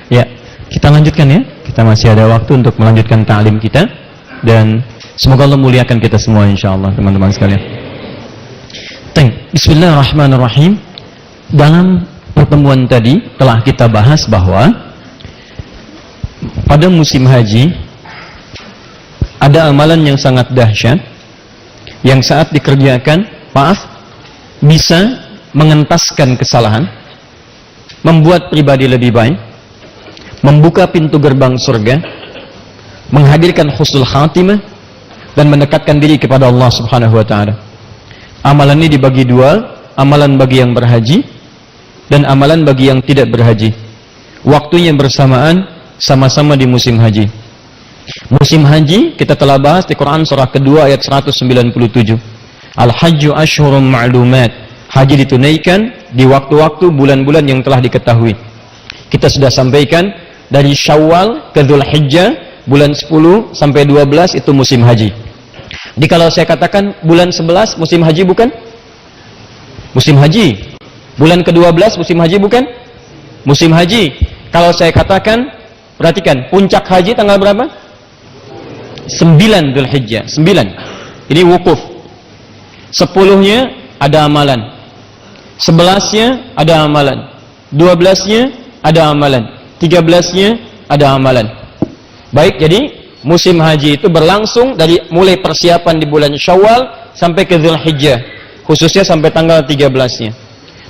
Ya, kita lanjutkan ya. Kita masih ada waktu untuk melanjutkan ta'lim kita. Dan semoga Allah muliakan kita semua insyaallah teman-teman sekalian. Bismillahirrahmanirrahim. Dalam pertemuan tadi telah kita bahas bahwa pada musim haji ada amalan yang sangat dahsyat yang saat dikerjakan, bisa mengentaskan kesalahan, membuat pribadi lebih baik, membuka pintu gerbang surga, menghadirkan husnul khatimah, dan mendekatkan diri kepada Allah Subhanahu wa ta'ala. Amalan ini dibagi dua, amalan bagi yang berhaji dan amalan bagi yang tidak berhaji. Waktunya bersamaan, sama-sama di musim haji. Musim haji kita telah bahas di Quran surah kedua ayat 197. Al-hajju ashhurum ma'lumat. Haji ditunaikan di waktu-waktu bulan-bulan yang telah diketahui. Kita sudah sampaikan dari Syawal ke Dzulhijjah, bulan 10 sampai 12 itu musim haji. Jadi kalau saya katakan bulan 11 musim haji bukan? Musim haji. Bulan ke-12 musim haji bukan? Musim haji. Kalau saya katakan, perhatikan, puncak haji tanggal berapa? 9 Dzulhijjah, 9. Ini wukuf. 10-nya ada amalan. 11-nya ada amalan. 12-nya ada amalan. 13-nya ada amalan. Baik, jadi musim haji itu berlangsung dari mulai persiapan di bulan Syawal sampai ke Dzulhijjah, khususnya sampai tanggal 13-nya.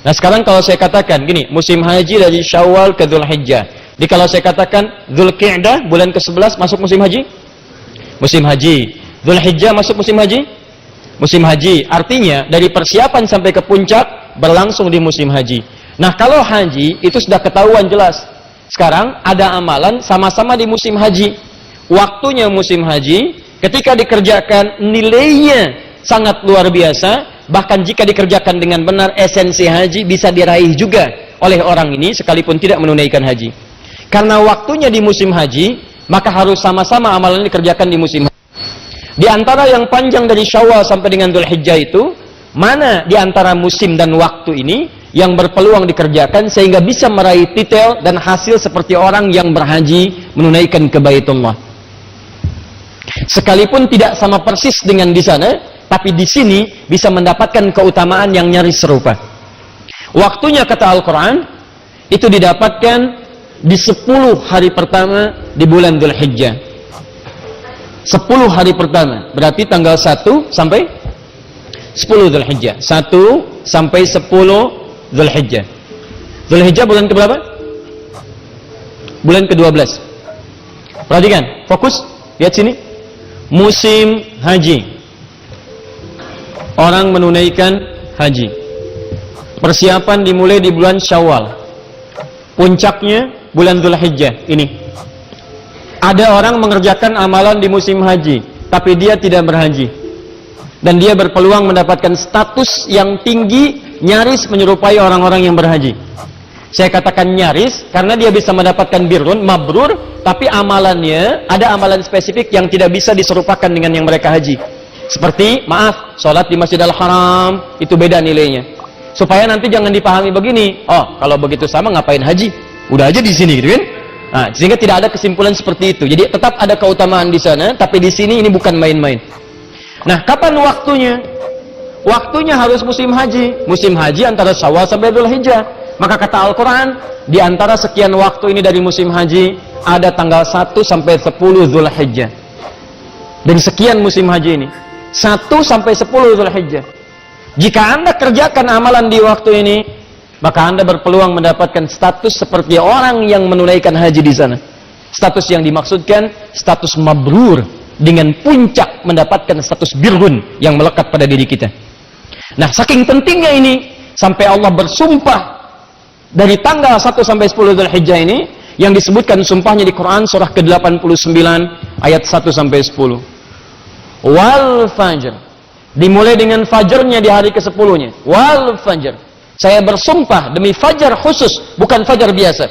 Nah, sekarang kalau saya katakan gini, musim haji dari Syawal ke Dzulhijjah. Jadi kalau saya katakan Dzulqa'dah bulan ke-11 masuk musim haji? Musim haji. Dzulhijjah masuk musim haji? Musim haji. Artinya dari persiapan sampai ke puncak berlangsung di musim haji. Nah, kalau haji itu sudah ketahuan jelas. Sekarang ada amalan sama-sama di musim haji. Waktunya musim haji, ketika dikerjakan nilainya sangat luar biasa. Bahkan jika dikerjakan dengan benar, esensi haji bisa diraih juga oleh orang ini sekalipun tidak menunaikan haji. Karena waktunya di musim haji, maka harus sama-sama amalan dikerjakan di musim haji. Di antara yang panjang dari Syawal sampai dengan Dzulhijjah itu, mana di antara musim dan waktu ini yang berpeluang dikerjakan sehingga bisa meraih titel dan hasil seperti orang yang berhaji menunaikan ke Baitullah. Sekalipun tidak sama persis dengan di sana, tapi di sini bisa mendapatkan keutamaan yang nyaris serupa. Waktunya kata Al-Quran itu didapatkan di 10 hari pertama di bulan Dzulhijjah. 10 hari pertama berarti tanggal 1 sampai 10 Dzulhijjah. 1 sampai 10 Dzulhijjah. Dzulhijjah bulan ke berapa? Bulan ke-12. Perhatikan, fokus, lihat sini. Musim haji. Orang menunaikan haji. Persiapan dimulai di bulan Syawal. Puncaknya bulan Dzulhijjah ini. Ada orang mengerjakan amalan di musim haji, tapi dia tidak berhaji. Dan dia berpeluang mendapatkan status yang tinggi, nyaris menyerupai orang-orang yang berhaji. Saya katakan nyaris karena dia bisa mendapatkan birrun, mabrur, tapi amalannya ada amalan spesifik yang tidak bisa diserupakan dengan yang mereka haji. Seperti, maaf, sholat di Masjidil Haram itu beda nilainya. Supaya nanti jangan dipahami begini, oh kalau begitu sama ngapain haji? Udah aja di sini gitu kan? Nah, sehingga tidak ada kesimpulan seperti itu. Jadi tetap ada keutamaan di sana, tapi di sini ini bukan main-main. Nah, kapan waktunya? Waktunya harus musim haji. Musim haji antara Syawal sampai Dzulhijjah. Maka kata Al-Quran, di antara sekian waktu ini dari musim haji, ada tanggal 1 sampai 10 Dzulhijjah. Dan sekian musim haji ini. 1 sampai 10 Dzulhijjah. Jika Anda kerjakan amalan di waktu ini, maka Anda berpeluang mendapatkan status seperti orang yang menunaikan haji di sana. Status yang dimaksudkan, status mabrur, dengan puncak mendapatkan status birrun yang melekat pada diri kita. Nah, saking pentingnya ini, sampai Allah bersumpah dari tanggal 1 sampai 10 Dzulhijjah ini, yang disebutkan sumpahnya di Quran surah ke-89 ayat 1 sampai 10. Wal fajr. Dimulai dengan fajarnya di hari ke-10-nya. Wal fajr. Saya bersumpah demi fajar khusus, bukan fajar biasa.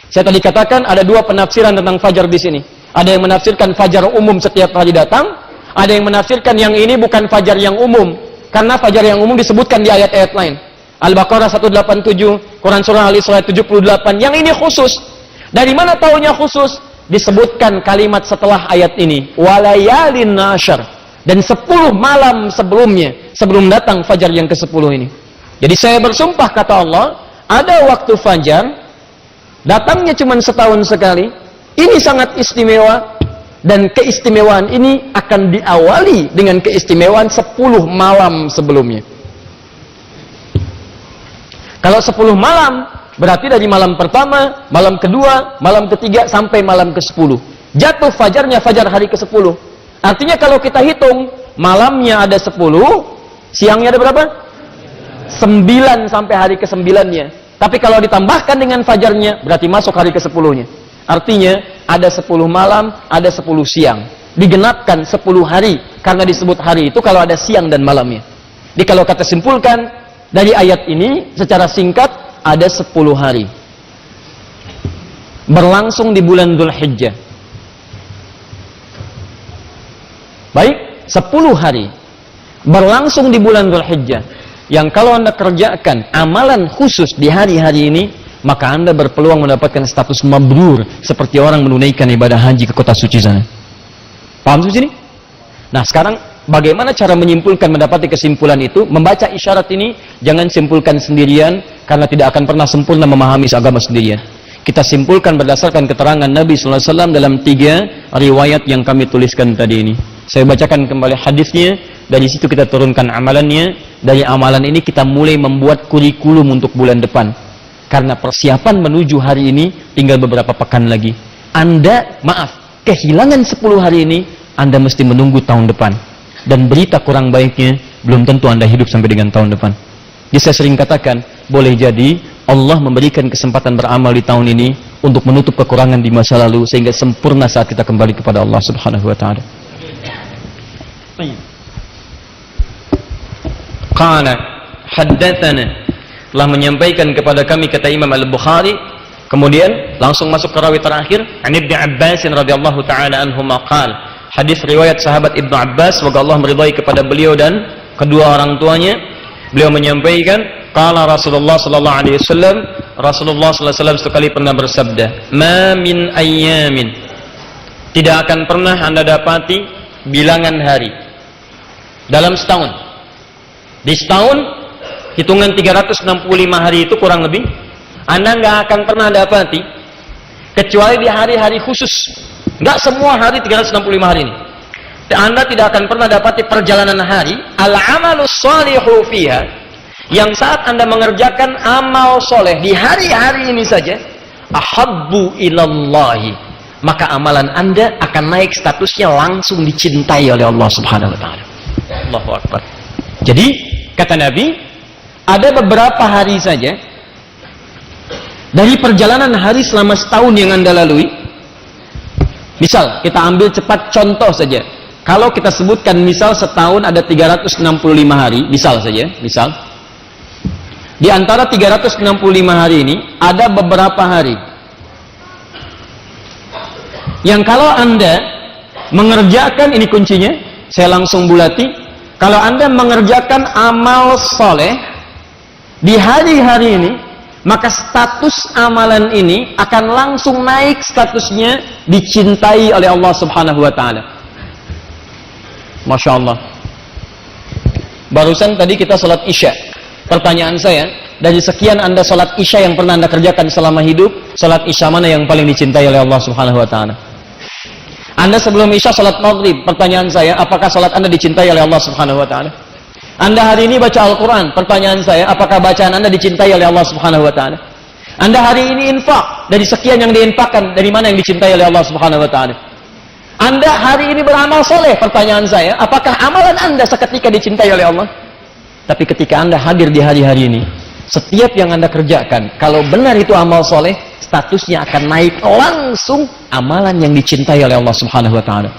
Saya tadi katakan ada dua penafsiran tentang fajar di sini. Ada yang menafsirkan fajar umum setiap hari datang, ada yang menafsirkan yang ini bukan fajar yang umum, karena fajar yang umum disebutkan di ayat-ayat lain. Al-Baqarah 187, Quran surah Al-Isra 78, yang ini khusus. Dari mana taunya khusus? Disebutkan kalimat setelah ayat ini, walayalin nasyar, dan 10 malam sebelumnya, sebelum datang fajar yang ke-10 ini. Jadi saya bersumpah, kata Allah, ada waktu fajar, datangnya cuma setahun sekali, ini sangat istimewa, dan keistimewaan ini akan diawali dengan keistimewaan 10 malam sebelumnya. Kalau 10 malam, berarti dari malam pertama, malam kedua, malam ketiga, sampai malam ke-10. Jatuh fajarnya fajar hari ke-10. Artinya kalau kita hitung, malamnya ada 10, siangnya ada berapa? 9 sampai hari ke-9-nya. Tapi kalau ditambahkan dengan fajarnya, berarti masuk hari ke-10-nya. Artinya, ada 10 malam, ada 10 siang. Digenapkan 10 hari, karena disebut hari itu kalau ada siang dan malamnya. Jadi kalau kita simpulkan, dari ayat ini, secara singkat, ada 10 hari. Berlangsung di bulan Dzulhijjah. Baik, 10 hari. Berlangsung di bulan Dzulhijjah. Yang kalau Anda kerjakan amalan khusus di hari-hari ini, maka Anda berpeluang mendapatkan status mabrur, seperti orang menunaikan ibadah haji ke kota suci sana. Paham sampai sini? Nah, sekarang bagaimana cara menyimpulkan, mendapati kesimpulan itu? Membaca isyarat ini, jangan simpulkan sendirian, karena tidak akan pernah sempurna memahami agama sendirian. Kita simpulkan berdasarkan keterangan Nabi SAW dalam 3 riwayat yang kami tuliskan tadi ini. Saya bacakan kembali hadisnya, dari situ kita turunkan amalannya. Dari amalan ini kita mulai membuat kurikulum untuk bulan depan. Karena persiapan menuju hari ini tinggal beberapa pekan lagi. Anda, kehilangan 10 hari ini, Anda mesti menunggu tahun depan. Dan berita kurang baiknya, belum tentu Anda hidup sampai dengan tahun depan. Jadi saya sering katakan, boleh jadi Allah memberikan kesempatan beramal di tahun ini untuk menutup kekurangan di masa lalu, sehingga sempurna saat kita kembali kepada Allah Subhanahu wa ta'ala. Qala haddatsana, telah menyampaikan kepada kami, kata Imam Al-Bukhari. Kemudian langsung masuk ke rawi terakhir, an Ibnu Abbas radhiyallahu taala anhuma qala, hadis riwayat sahabat Ibnu Abbas, semoga Allah meridai kepada beliau dan kedua orang tuanya. Beliau menyampaikan, qala Rasulullah sallallahu alaihi wasallam, Rasulullah sallallahu alaihi wasallam sekali pernah bersabda, ma min ayyamin, tidak akan pernah Anda dapati bilangan hari dalam setahun. Di setahun, hitungan 365 hari itu kurang lebih, Anda nggak akan pernah dapati, kecuali di hari-hari khusus. Nggak semua hari 365 hari ini. Anda tidak akan pernah dapati perjalanan hari, al-amalus shalihu fiha, yang saat Anda mengerjakan amal soleh di hari-hari ini saja, ahabbu ilallahi, maka amalan Anda akan naik statusnya, langsung dicintai oleh Allah Subhanahu wa ta'ala. Allahu Akbar. Jadi, kata Nabi, ada beberapa hari saja dari perjalanan hari selama setahun yang Anda lalui. Misal, kita ambil cepat contoh saja. Kalau kita sebutkan misal setahun ada 365 hari, misal saja, misal. Di antara 365 hari ini, ada beberapa hari yang kalau Anda mengerjakan, ini kuncinya, saya langsung bulati, kalau Anda mengerjakan amal soleh di hari-hari ini, maka status amalan ini akan langsung naik statusnya, dicintai oleh Allah Subhanahu wa ta'ala. Masya Allah. Barusan tadi kita sholat isya. Pertanyaan saya, dari sekian Anda sholat isya yang pernah Anda kerjakan selama hidup, sholat isya mana yang paling dicintai oleh Allah Subhanahu wa ta'ala? Anda sebelum isya sholat maghrib, pertanyaan saya, apakah sholat Anda dicintai oleh Allah Subhanahu wa ta'ala? Anda hari ini baca Al-Quran, pertanyaan saya, apakah bacaan Anda dicintai oleh Allah Subhanahu wa ta'ala? Anda hari ini infak, dari sekian yang diinfakkan, dari mana yang dicintai oleh Allah Subhanahu wa ta'ala? Anda hari ini beramal soleh, pertanyaan saya, apakah amalan Anda seketika dicintai oleh Allah? Tapi ketika Anda hadir di hari-hari ini, setiap yang Anda kerjakan, kalau benar itu amal soleh, statusnya akan naik langsung amalan yang dicintai oleh Allah Subhanahu wa ta'ala.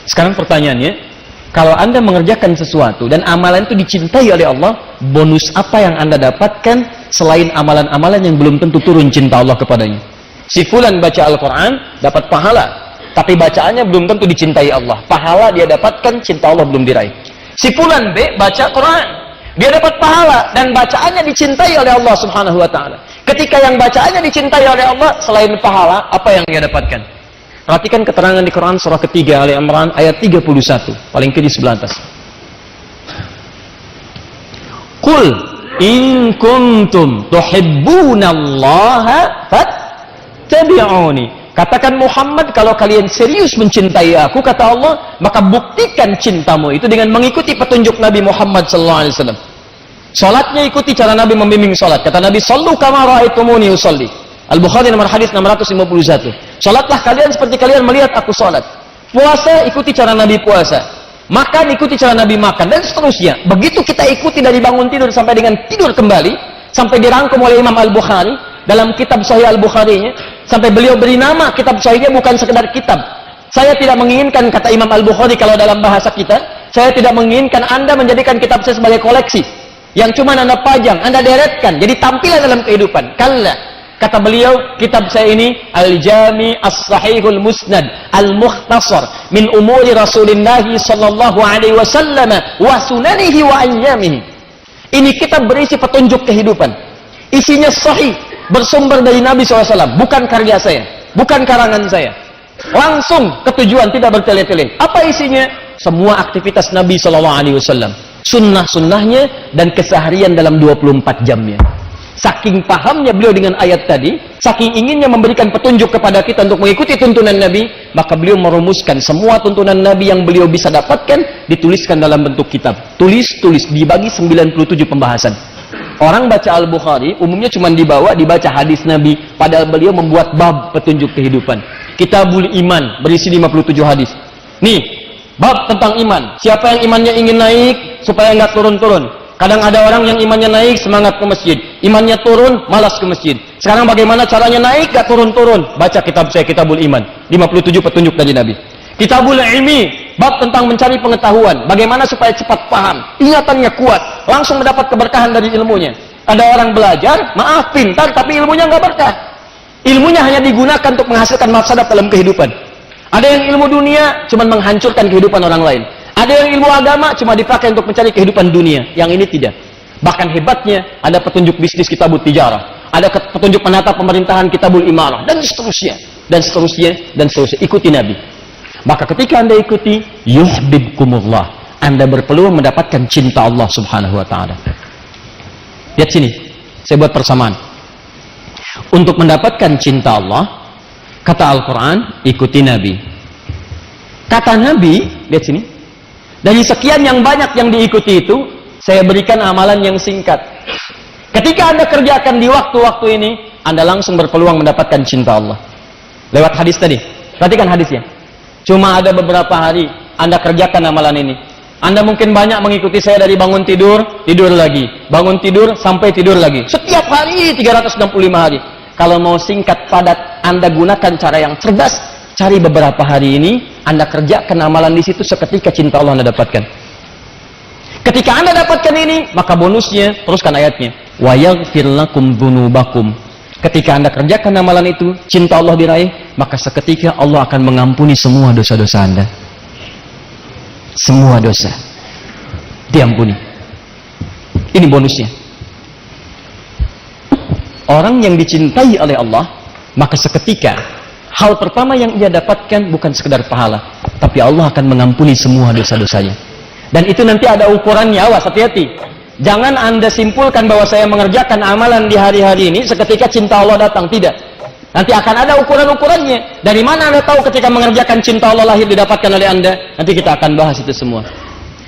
Sekarang pertanyaannya, kalau Anda mengerjakan sesuatu dan amalan itu dicintai oleh Allah, bonus apa yang Anda dapatkan selain amalan-amalan yang belum tentu turun cinta Allah kepadanya? Si fulan baca Al-Quran, dapat pahala, tapi bacaannya belum tentu dicintai Allah. Pahala dia dapatkan, cinta Allah belum diraih. Si fulan B baca Quran, dia dapat pahala dan bacaannya dicintai oleh Allah Subhanahu wa ta'ala. Ketika yang bacaannya dicintai oleh Allah, selain pahala, apa yang dia dapatkan? Perhatikan keterangan di Quran surah ketiga Ali Imran ayat 31, paling kiri sebelah atas. Qul in kuntum tuhibbunallaha fattabi'uni. Katakan Muhammad, kalau kalian serius mencintai aku, kata Allah, maka buktikan cintamu itu dengan mengikuti petunjuk Nabi Muhammad SAW. Salatnya ikuti cara Nabi membimbing salat. Kata Nabi, "Shallu kama ra'aitumuni usolli." Al-Bukhari nomor hadis 651. Salatlah kalian seperti kalian melihat aku salat. Puasa, ikuti cara Nabi puasa. Makan, ikuti cara Nabi makan, dan seterusnya. Begitu kita ikuti dari bangun tidur sampai dengan tidur kembali, sampai dirangkum oleh Imam Al-Bukhari dalam kitab Sahih Al-Bukharinya, sampai beliau beri nama kitab Sahihnya bukan sekedar kitab. Saya tidak menginginkan, kata Imam Al-Bukhari kalau dalam bahasa kita, saya tidak menginginkan Anda menjadikan kitab saya sebagai koleksi yang cuma Anda pajang, Anda deretkan jadi tampilan dalam kehidupan. Kalla, kata beliau, kitab saya ini Al-Jami As-Sahihul Musnad Al-Mukhtasar min umuri Rasulullah sallallahu alaihi wasallam wa sunanihi wa ayyamihi. Ini kitab berisi petunjuk kehidupan. Isinya sahih, bersumber dari Nabi SAW, bukan karya saya, bukan karangan saya. Langsung ke tujuan, tidak bertele-tele. Apa isinya? Semua aktivitas Nabi SAW, sunnah-sunnahnya, dan keseharian dalam 24 jamnya. Saking pahamnya beliau dengan ayat tadi, saking inginnya memberikan petunjuk kepada kita untuk mengikuti tuntunan Nabi, maka beliau merumuskan semua tuntunan Nabi yang beliau bisa dapatkan, dituliskan dalam bentuk kitab. Tulis, dibagi 97 pembahasan. Orang baca Al-Bukhari, umumnya cuma dibaca hadis Nabi, padahal beliau membuat bab petunjuk kehidupan. Kitabul Iman, berisi 57 hadis. Nih, bab tentang iman. Siapa yang imannya ingin naik, supaya nggak turun-turun. Kadang ada orang yang imannya naik, semangat ke masjid. Imannya turun, malas ke masjid. Sekarang bagaimana caranya naik, gak turun-turun? Baca kitab saya, Kitabul Iman. 57 petunjuk dari Nabi. Kitabul Ilmi, bab tentang mencari pengetahuan. Bagaimana supaya cepat paham. Ingatannya kuat, langsung mendapat keberkahan dari ilmunya. Ada orang belajar, maaf pintar, tapi ilmunya gak berkah. Ilmunya hanya digunakan untuk menghasilkan mafsadat dalam kehidupan. Ada yang ilmu dunia, cuma menghancurkan kehidupan orang lain. Ada yang ilmu agama cuma dipakai untuk mencari kehidupan dunia. Yang ini tidak. Bahkan hebatnya, ada petunjuk bisnis Kitabut Tijarah, ada petunjuk menata pemerintahan Kitabul Imarah, dan seterusnya, dan seterusnya, dan seterusnya. Ikuti Nabi. Maka ketika Anda ikuti, yuhibbukumullah, Anda berpeluang mendapatkan cinta Allah Subhanahu wa Ta'ala. Lihat sini, saya buat persamaan. Untuk mendapatkan cinta Allah, kata Al-Quran, ikuti Nabi. Kata Nabi, lihat sini, dari sekian yang banyak yang diikuti itu, saya berikan amalan yang singkat. Ketika Anda kerjakan di waktu-waktu ini, Anda langsung berpeluang mendapatkan cinta Allah. Lewat hadis tadi. Perhatikan hadisnya. Cuma ada beberapa hari Anda kerjakan amalan ini. Anda mungkin banyak mengikuti saya dari bangun tidur, tidur lagi. Bangun tidur, sampai tidur lagi. Setiap hari, 365 hari. Kalau mau singkat, padat, Anda gunakan cara yang cerdas. Cari beberapa hari ini, Anda kerjakan amalan di situ, seketika cinta Allah Anda dapatkan. Ketika Anda dapatkan ini, maka bonusnya, teruskan ayatnya. Wa yaghfir lakum dzunubakum. Ketika Anda kerjakan amalan itu, cinta Allah diraih, maka seketika Allah akan mengampuni semua dosa-dosa Anda. Semua dosa diampuni. Ini bonusnya. Orang yang dicintai oleh Allah, maka seketika hal pertama yang ia dapatkan bukan sekedar pahala, tapi Allah akan mengampuni semua dosa-dosanya. Dan itu nanti ada ukurannya, awas, hati-hati. Jangan Anda simpulkan bahwa saya mengerjakan amalan di hari-hari ini, seketika cinta Allah datang. Tidak. Nanti akan ada ukuran-ukurannya. Dari mana Anda tahu ketika mengerjakan cinta Allah lahir didapatkan oleh Anda? Nanti kita akan bahas itu semua.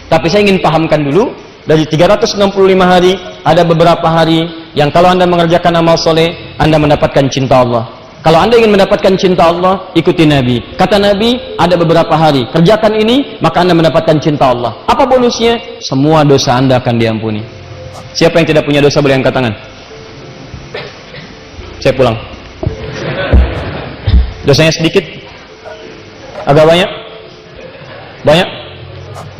Tapi saya ingin pahamkan dulu, dari 365 hari, ada beberapa hari yang kalau Anda mengerjakan amal soleh, Anda mendapatkan cinta Allah. Kalau Anda ingin mendapatkan cinta Allah, ikuti Nabi. Kata Nabi, ada beberapa hari. Kerjakan ini, maka Anda mendapatkan cinta Allah. Apa bonusnya? Semua dosa Anda akan diampuni. Siapa yang tidak punya dosa boleh angkat tangan? Saya pulang. Dosanya sedikit? Agak banyak? Banyak?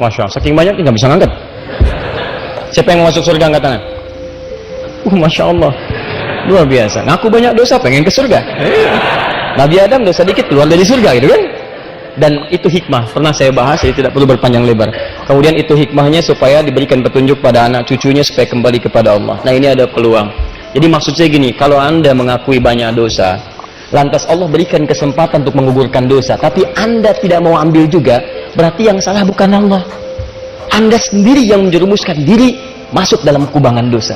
Masya Allah, saking banyak nggak bisa ngangkat. Siapa yang mau masuk surga angkat tangan? Masya Allah, luar biasa. Ngaku banyak dosa, pengen ke surga. Nabi Adam dosa dikit keluar dari surga, gitu kan? Dan itu hikmah, pernah saya bahas, jadi tidak perlu berpanjang lebar. Kemudian itu hikmahnya supaya diberikan petunjuk pada anak cucunya supaya kembali kepada Allah. Nah, ini ada peluang. Jadi maksud saya gini, kalau Anda mengakui banyak dosa, lantas Allah berikan kesempatan untuk menggugurkan dosa, tapi Anda tidak mau ambil juga, berarti yang salah bukan Allah. Anda sendiri yang menjerumuskan diri masuk dalam kubangan dosa.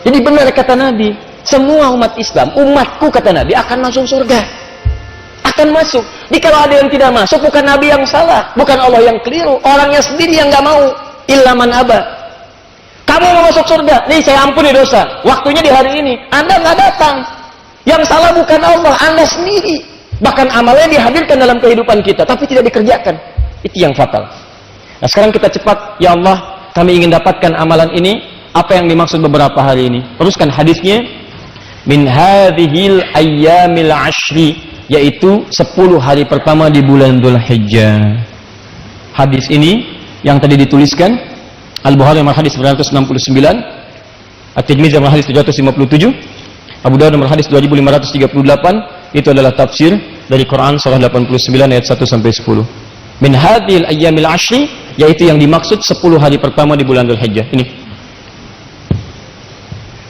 Jadi benar kata Nabi, semua umat Islam, umatku kata Nabi akan masuk surga. Akan masuk. Jadi kalau ada yang tidak masuk, bukan Nabi yang salah, bukan Allah yang keliru, orangnya sendiri yang nggak mau. Illa man aba. Kamu mau masuk surga, nih saya ampuni dosa, waktunya di hari ini, Anda nggak datang. Yang salah bukan Allah, Anda sendiri. Bahkan amalnya dihadirkan dalam kehidupan kita, tapi tidak dikerjakan. Itu yang fatal. Nah sekarang kita cepat, ya Allah, kami ingin dapatkan amalan ini. Apa yang dimaksud beberapa hari ini? Teruskan hadisnya. Min hadhil ayyamil ashri, yaitu 10 hari pertama di bulan Dzulhijjah. Hadis ini yang tadi dituliskan Al-Bukhari nomor hadis 969, At-Tirmidzi nomor hadis 757, Abu Dawud nomor hadis 2538. Itu adalah tafsir dari Quran surah 89 ayat 1 sampai 10. Min hadhil ayyamil ashri, yaitu yang dimaksud 10 hari pertama di bulan Dzulhijjah. Ini.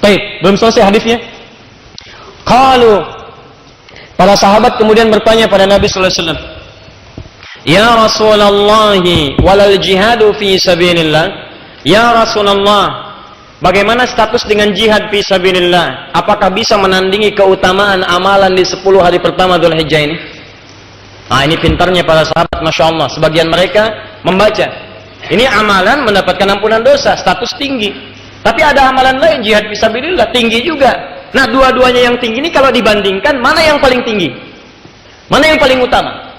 Baik, belum selesai hadisnya. Qalu, para sahabat kemudian bertanya pada Nabi sallallahu alaihi wasallam, "Ya Rasulullah, walal jihadu fi sabilillah?" Ya Rasulullah, bagaimana status dengan jihad fi sabilillah? Apakah bisa menandingi keutamaan amalan di 10 hari pertama Dzulhijjah ini? Nah, ini pintarnya para sahabat, Masya Allah. Sebagian mereka membaca, ini amalan mendapatkan ampunan dosa, status tinggi. Tapi ada amalan lain, jihad fi sabilillah, tinggi juga. Nah, dua-duanya yang tinggi ini kalau dibandingkan, mana yang paling tinggi? Mana yang paling utama?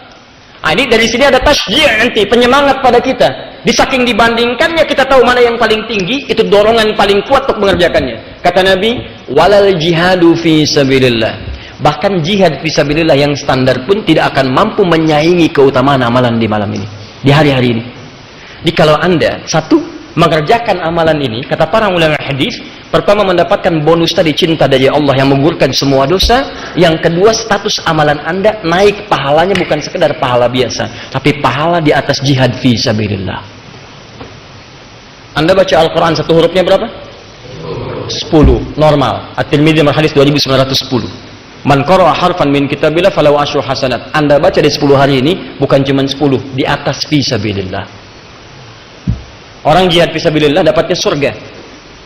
Nah, ini dari sini ada tasjih nanti, penyemangat pada kita. Di saking dibandingkannya, kita tahu mana yang paling tinggi, itu dorongan paling kuat untuk mengerjakannya. Kata Nabi, walal jihadu fi sabilillah. Bahkan jihad fi sabilillah yang standar pun tidak akan mampu menyaingi keutamaan amalan di malam ini, di hari-hari ini. Jadi kalau Anda, satu, mengerjakan amalan ini, kata para ulama hadis, pertama mendapatkan bonus tadi, cinta dari Allah yang menggugurkan semua dosa. Yang kedua, status amalan Anda naik, pahalanya bukan sekedar pahala biasa, tapi pahala di atas jihad fi sabilillah. Anda baca Al-Quran satu hurufnya berapa? 10, normal. At-Tirmidzi nomor hadis 2910. Man qara'a harfan min kitabillah falahu asyru hasanat. Anda baca di 10 hari ini, bukan cuma 10, di atas fi sabilillah. Orang jihad fisabilillah dapatnya surga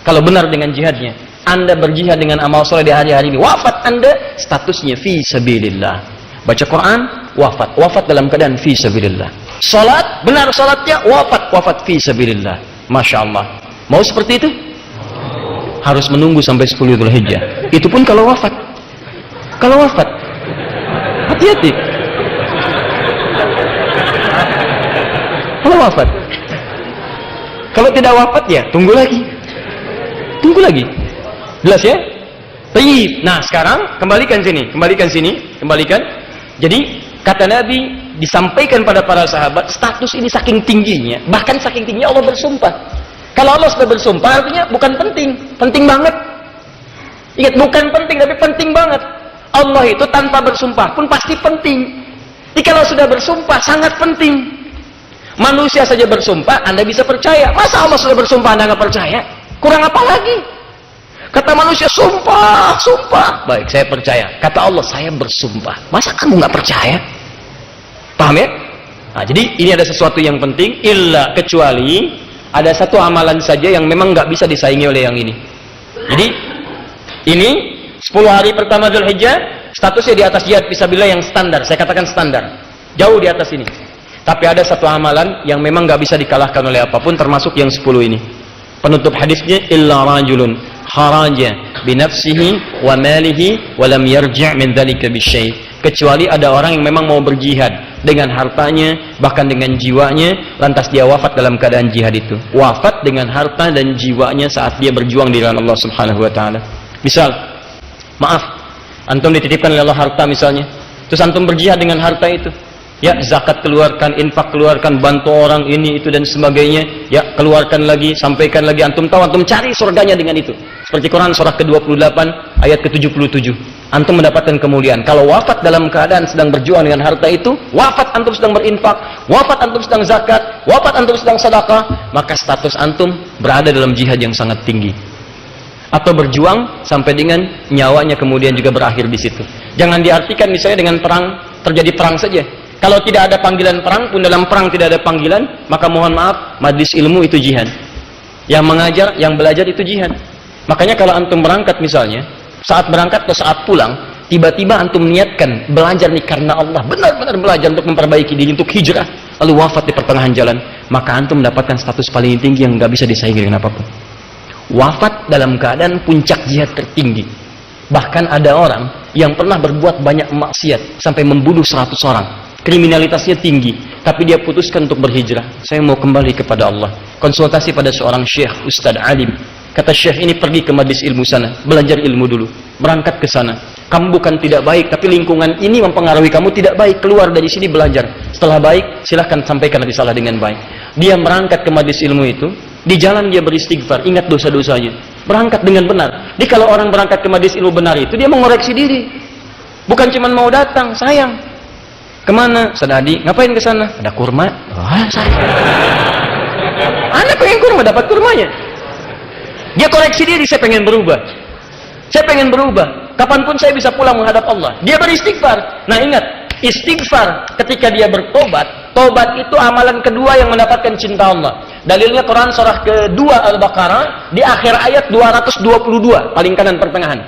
kalau benar dengan jihadnya. Anda berjihad dengan amal soleh di hari-hari ini, wafat Anda statusnya fisabilillah. Baca Quran, wafat dalam keadaan fisabilillah. Salat, benar salatnya, wafat fisabilillah. Masya Allah. Mau seperti itu? Harus menunggu sampai 10 Dzulhijjah. Itu pun kalau wafat. Kalau wafat, hati-hati. Kalau wafat. Kalau tidak wafat ya tunggu lagi. Tunggu lagi. Jelas ya? Baik. Nah, sekarang kembalikan sini. Jadi kata Nabi disampaikan pada para sahabat, status ini saking tingginya, bahkan saking tingginya Allah bersumpah. Kalau Allah sudah bersumpah artinya bukan penting banget. Ingat, bukan penting tapi penting banget. Allah itu tanpa bersumpah pun pasti penting. Jadi kalau sudah bersumpah sangat penting. Manusia saja bersumpah, Anda bisa percaya. Masa Allah sudah bersumpah, Anda nggak percaya? Kurang apa lagi? Kata manusia, sumpah. Baik, saya percaya. Kata Allah, saya bersumpah. Masa kamu nggak percaya? Paham ya? Nah, jadi ini ada sesuatu yang penting, kecuali ada satu amalan saja yang memang nggak bisa disaingi oleh yang ini. Jadi, ini 10 hari pertama Dzulhijjah, statusnya di atas jihad fisabilillah yang standar. Saya katakan standar. Jauh di atas ini. Tapi ada satu amalan yang memang nggak bisa dikalahkan oleh apapun, termasuk yang 10 ini. Penutup hadisnya, illa rajulun kharaja binafsihi wa malihi wa lam yarji' min dzalika bisyai'. Kecuali ada orang yang memang mau berjihad dengan hartanya, bahkan dengan jiwanya, lantas dia wafat dalam keadaan jihad itu. Wafat dengan harta dan jiwanya saat dia berjuang di jalan Allah Subhanahu wa taala. Misal, maaf, antum dititipkan oleh Allah harta misalnya, terus antum berjihad dengan harta itu. Ya, zakat keluarkan, infak keluarkan, bantu orang ini itu dan sebagainya. Ya, keluarkan lagi, sampaikan lagi. Antum tahu, antum cari surganya dengan itu. Seperti Quran surah ke-28 ayat ke-77. Antum mendapatkan kemuliaan. Kalau wafat dalam keadaan sedang berjuang dengan harta itu, wafat antum sedang berinfak, wafat antum sedang zakat, wafat antum sedang sedekah, maka status antum berada dalam jihad yang sangat tinggi. atau berjuang sampai dengan nyawanya kemudian juga berakhir di situ. Jangan diartikan misalnya dengan perang, terjadi perang saja. Kalau tidak ada panggilan perang pun, dalam perang tidak ada panggilan, maka mohon maaf, majlis ilmu itu jihad. Yang mengajar, yang belajar itu jihad. Makanya kalau antum berangkat misalnya, saat berangkat atau saat pulang, tiba-tiba antum niatkan belajar nih karena Allah, benar-benar belajar untuk memperbaiki diri, untuk hijrah, lalu wafat di pertengahan jalan, maka antum mendapatkan status paling tinggi yang nggak bisa disaingi dengan apapun. Wafat dalam keadaan puncak jihad tertinggi. Bahkan ada orang yang pernah berbuat banyak maksiat sampai membunuh 100 orang, kriminalitasnya tinggi, tapi dia putuskan untuk berhijrah. Saya mau kembali kepada Allah. Konsultasi pada seorang syekh, ustadz alim. Kata syekh ini, pergi ke majlis ilmu sana, belajar ilmu dulu, berangkat ke sana. Kamu bukan tidak baik, tapi lingkungan ini mempengaruhi kamu tidak baik. Keluar dari sini, belajar. Setelah baik, silahkan sampaikan risalah dengan baik. Dia berangkat ke majlis ilmu itu. Di jalan dia beristighfar, ingat dosa-dosanya. Berangkat dengan benar. Jadi kalau orang berangkat ke majlis ilmu benar itu, dia mengoreksi diri. Bukan cuma mau datang, sayang. Kemana? Sadadi, ngapain ke sana? Ada kurma. Wah, sayang. Anda pengen kurma, dapat kurmanya. Dia koreksi diri, saya pengen berubah. Saya pengen berubah. Kapanpun saya bisa pulang menghadap Allah. Dia beristighfar. Nah ingat, istighfar ketika dia bertobat, tobat itu amalan kedua yang mendapatkan cinta Allah. Dalilnya Quran surah kedua Al-Baqarah di akhir ayat 222, paling kanan pertengahan.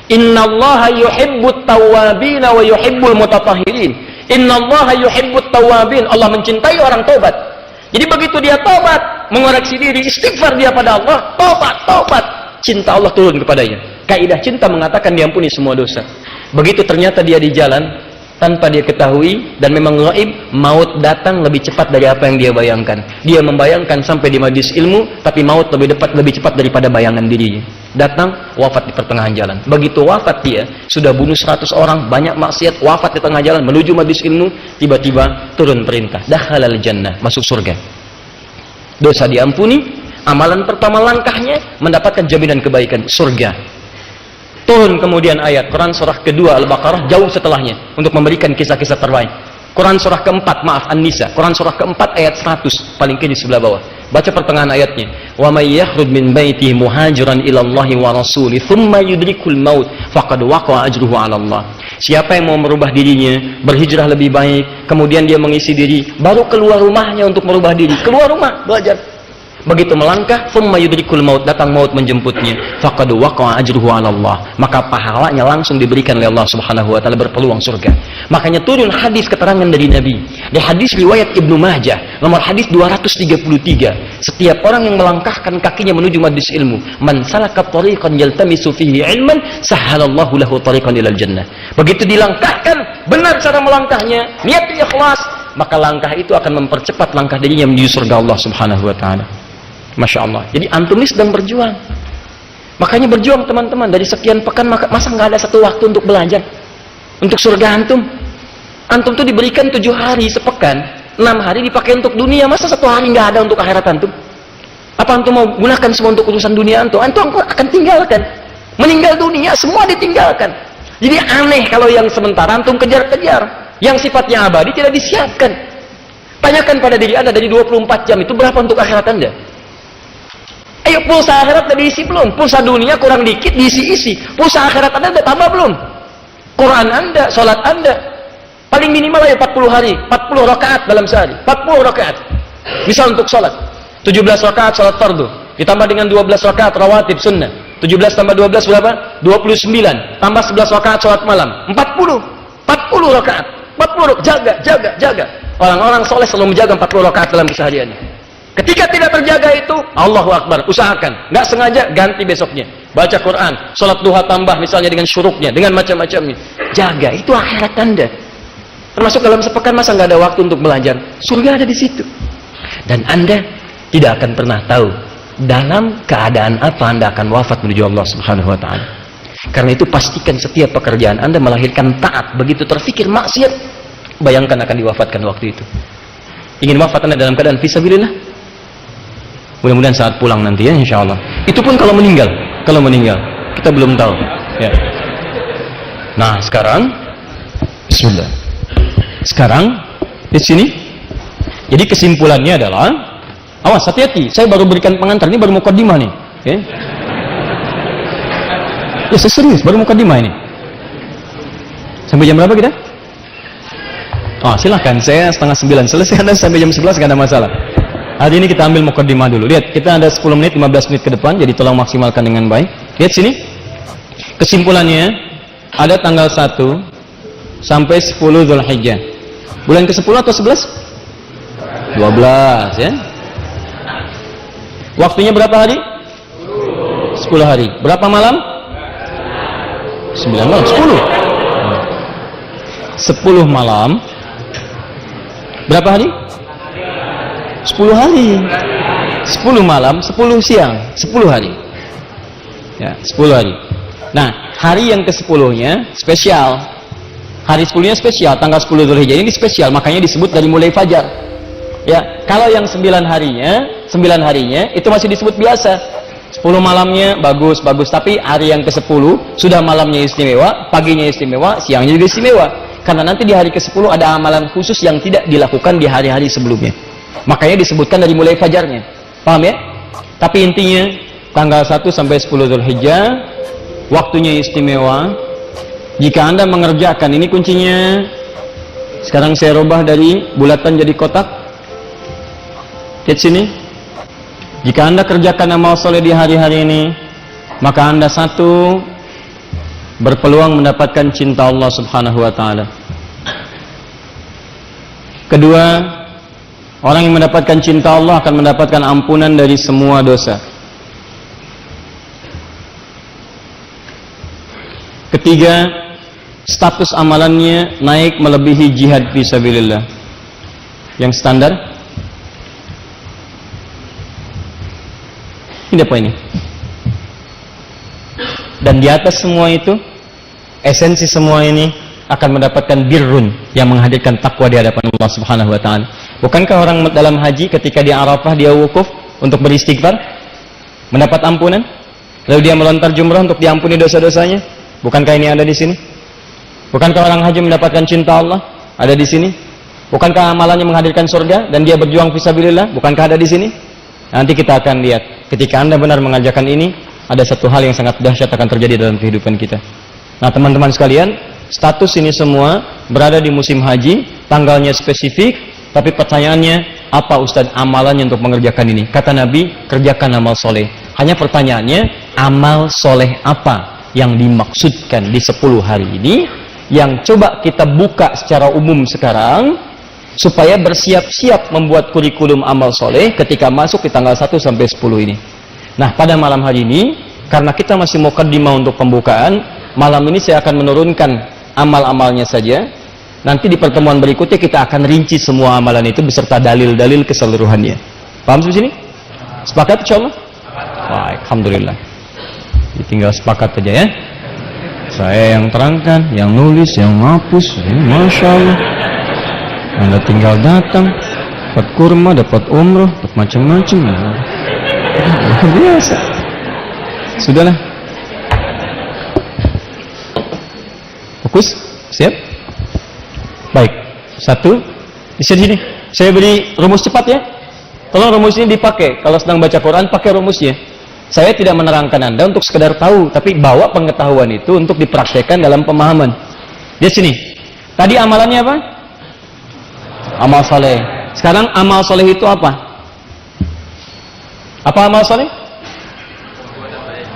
Innallaha yuhibbut tawwabin wa yuhibbul mutatahhirin. Innallaha yuhibbut tawwabin. Allah mencintai orang tobat. Jadi begitu dia tobat, mengoreksi diri, istighfar dia pada Allah, tobat, cinta Allah turun kepadanya. Kaidah cinta mengatakan diampuni semua dosa. Begitu ternyata dia di jalan tanpa dia ketahui dan memang gaib, maut datang lebih cepat dari apa yang dia bayangkan. Dia membayangkan sampai di majlis ilmu, tapi maut lebih cepat daripada bayangan dirinya. Datang, wafat di pertengahan jalan. Begitu wafat dia, sudah bunuh 100 orang, banyak maksiat, wafat di tengah jalan menuju majlis ilmu, tiba-tiba turun perintah, dakhalal jannah, masuk surga. Dosa diampuni, amalan pertama langkahnya mendapatkan jaminan kebaikan, surga. Turun kemudian ayat Quran surah kedua Al-Baqarah jauh setelahnya untuk memberikan kisah-kisah terbaik. Quran surah keempat, maaf, An-Nisa, Quran surah keempat ayat 100, paling kiri sebelah bawah. Baca pertengahan ayatnya. Wa may yakhruj min baitihi muhajiran ila Allahi wa rasuli thumma yudrikul maut faqad waqa'a ajruhu 'ala Allah. Siapa yang mau merubah dirinya, berhijrah lebih baik, kemudian dia mengisi diri, baru keluar rumahnya untuk merubah diri, keluar rumah, belajar. Begitu melangkah, thumma yudrikul maut, datang maut menjemputnya, faqad waqa'a ajruhu 'ala Allah, maka pahalanya langsung diberikan oleh Allah Subhanahu wa taala, berpeluang surga. Makanya turun hadis keterangan dari Nabi. Di hadis riwayat Ibnu Majah, nomor hadis 233, setiap orang yang melangkahkan kakinya menuju majlis ilmu, man salaka tariqan yaltamisu fihi ilman, sahhalallahu lahu tariqan ilal jannah. Begitu dilangkahkan, benar cara melangkahnya, niat ikhlas, maka langkah itu akan mempercepat langkah dirinya menuju surga Allah Subhanahu wa taala. Masya Allah. Jadi antum ini sedang berjuang. Makanya berjuang teman-teman. Dari sekian pekan, masa nggak ada satu waktu untuk belajar untuk surga antum? Antum tuh diberikan 7 hari sepekan, 6 hari dipakai untuk dunia. Masa 1 hari nggak ada untuk akhirat antum? Apa antum mau gunakan semua untuk urusan dunia antum? Antum akan tinggalkan. Meninggal dunia, semua ditinggalkan. Jadi aneh kalau yang sementara antum kejar-kejar. Yang sifatnya abadi tidak disiapkan. Tanyakan pada diri Anda, dari 24 jam itu berapa untuk akhirat Anda? Ayo, pulsa akhirat udah diisi belum? Pulsa dunia kurang dikit, diisi-isi. Pulsa akhirat Anda udah tambah belum? Quran Anda, sholat Anda, paling minimal ya 40 hari, 40 rakaat dalam sehari, 40 rakaat. Misal untuk sholat, 17 rakaat sholat fardu, ditambah dengan 12 rakaat rawatib sunnah. 17 tambah 12 berapa? 29. Tambah 11 rakaat sholat malam, 40 rakaat. 40, jaga. Orang-orang soleh selalu menjaga 40 rakaat dalam kesehariannya. Ketika tidak terjaga itu, Allahu Akbar, usahakan. Nggak sengaja, ganti besoknya. Baca Quran, sholat duha tambah misalnya dengan syuruknya, dengan macam-macamnya. Jaga, itu akhirat Anda. Termasuk dalam sepekan, masa nggak ada waktu untuk belajar? Surga ada di situ. Dan Anda tidak akan pernah tahu dalam keadaan apa Anda akan wafat menuju Allah Subhanahu wa taala. Karena itu pastikan setiap pekerjaan Anda melahirkan taat. Begitu terfikir maksiat, bayangkan akan diwafatkan waktu itu. Ingin wafat Anda dalam keadaan fisabilillah? Mudah-mudahan saat pulang nanti ya, insya Allah. Itu pun kalau meninggal. Kalau meninggal, kita belum tahu. Ya. Nah, sekarang, Bismillah. Sekarang di sini. Jadi kesimpulannya adalah, awas, hati-hati. Saya baru berikan pengantar, ini baru mukaddimah nih. Okay. Ya serius, baru mukadimah ini. Sampai jam berapa kita? Oh silahkan, saya 8:30 selesai. Anda sampai jam 11 gak ada masalah. Hari ini kita ambil mukadimah dulu. Lihat, kita ada 10 menit, 15 menit ke depan, jadi tolong maksimalkan dengan baik. Lihat sini. Kesimpulannya, ada tanggal 1 sampai 10 Zulhijjah. Bulan ke-10 atau 11? 12 ya. Waktunya berapa hari? 10 hari. Berapa malam? 9 malam. 10 malam. Berapa hari? 10 hari. 10 malam, 10 siang, 10 hari. Ya, 10 hari. Nah, hari yang ke-10-nya spesial. Hari 10-nya spesial, tanggal 10 Zulhijjah ini spesial, makanya disebut dari mulai fajar. Ya, kalau yang 9 harinya itu masih disebut biasa. 10 malamnya bagus, tapi hari yang ke-10 sudah malamnya istimewa, paginya istimewa, siangnya juga istimewa. Karena nanti di hari ke-10 ada amalan khusus yang tidak dilakukan di hari-hari sebelumnya. Makanya disebutkan dari mulai fajarnya. Paham ya? Tapi intinya tanggal 1 sampai 10 Zulhijjah waktunya istimewa. Jika Anda mengerjakan, ini kuncinya. Sekarang saya rubah dari bulatan jadi kotak. Lihat sini. Jika Anda kerjakan amal soleh di hari-hari ini, maka Anda satu berpeluang mendapatkan cinta Allah Subhanahu wa taala. Kedua, orang yang mendapatkan cinta Allah akan mendapatkan ampunan dari semua dosa. Ketiga, status amalannya naik melebihi jihad fisabilillah. Yang standar? Ini apa ini? Dan di atas semua itu, esensi semua ini akan mendapatkan birrun yang menghadirkan takwa di hadapan Allah Subhanahu wa taala. Bukankah orang dalam haji ketika di Arafah dia wukuf untuk beristighfar, mendapat ampunan? Lalu dia melontar jumrah untuk diampuni dosa-dosanya? Bukankah ini ada di sini? Bukankah orang haji mendapatkan cinta Allah? Ada di sini. Bukankah amalannya menghadirkan surga dan dia berjuang fisabilillah? Bukankah ada di sini? Nanti kita akan lihat. Ketika Anda benar mengajarkan ini, ada satu hal yang sangat dahsyat akan terjadi dalam kehidupan kita. Nah, teman-teman sekalian, status ini semua berada di musim haji, tanggalnya spesifik, tapi pertanyaannya, apa Ustaz amalannya untuk mengerjakan ini? Kata Nabi, kerjakan amal soleh. Hanya pertanyaannya, amal soleh apa yang dimaksudkan di 10 hari ini, yang coba kita buka secara umum sekarang, supaya bersiap-siap membuat kurikulum amal soleh ketika masuk di tanggal 1 sampai 10 ini. Nah, pada malam hari ini, karena kita masih mukaddimah untuk pembukaan, malam ini saya akan menurunkan amal-amalnya saja. Nanti di pertemuan berikutnya kita akan rinci semua amalan itu beserta dalil-dalil keseluruhannya. Paham sampai sini? Sepakat insyaallah? Wah, alhamdulillah. Tinggal sepakat aja ya. Saya yang terangkan, yang nulis, yang ngapus, Masya Allah. Anda tinggal datang, dapat kurma, dapat umroh, dapat macam-macam. Luar biasa. Sudahlah. Fokus, siap? Baik. 1. Di sini. Saya beri rumus cepat ya. Tolong rumus ini dipakai. Kalau sedang baca Quran, pakai rumusnya. Saya tidak menerangkan Anda untuk sekedar tahu, tapi bawa pengetahuan itu untuk dipraktekkan dalam pemahaman. Di sini. Tadi amalannya apa? Amal soleh. Sekarang amal soleh itu apa? Apa amal soleh?